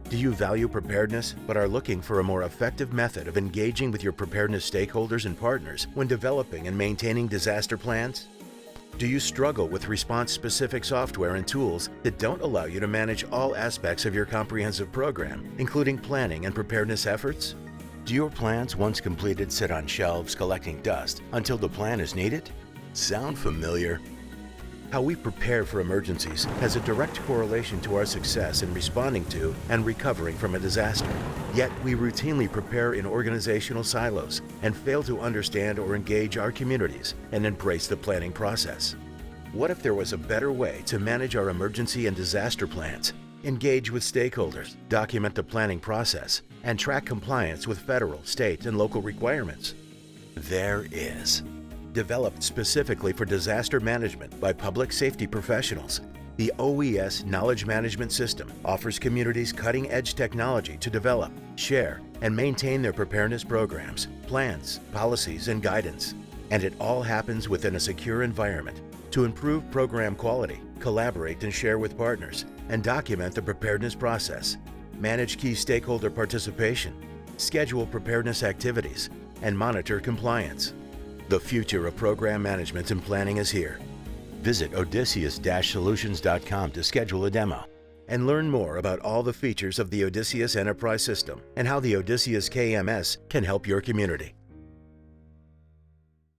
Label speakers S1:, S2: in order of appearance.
S1: Do you value preparedness but are looking for a more effective method of engaging with your preparedness stakeholders and partners when developing and maintaining disaster plans? Do you struggle with response-specific software and tools that don't allow you to manage all aspects of your comprehensive program, including planning and preparedness efforts? Do your plans once completed sit on shelves collecting dust until the plan is needed? Sound familiar? How we prepare for emergencies has a direct correlation to our success in responding to and recovering from a disaster. Yet we routinely prepare in organizational silos and fail to understand or engage our communities and embrace the planning process. What if there was a better way to manage our emergency and disaster plans, engage with stakeholders, document the planning process, and track compliance with federal, state, and local requirements? There is. Developed specifically for disaster management by public safety professionals, the OES Knowledge Management System offers communities cutting-edge technology to develop, share, and maintain their preparedness programs, plans, policies, and guidance. And it all happens within a secure environment to improve program quality, collaborate and share with partners, and document the preparedness process, manage key stakeholder participation, schedule preparedness activities, and monitor compliance. The future of program management and planning is here. Visit odysseus-solutions.com to schedule a demo and learn more about all the features of the Odysseus Enterprise System and how the Odysseus KMS can help your community.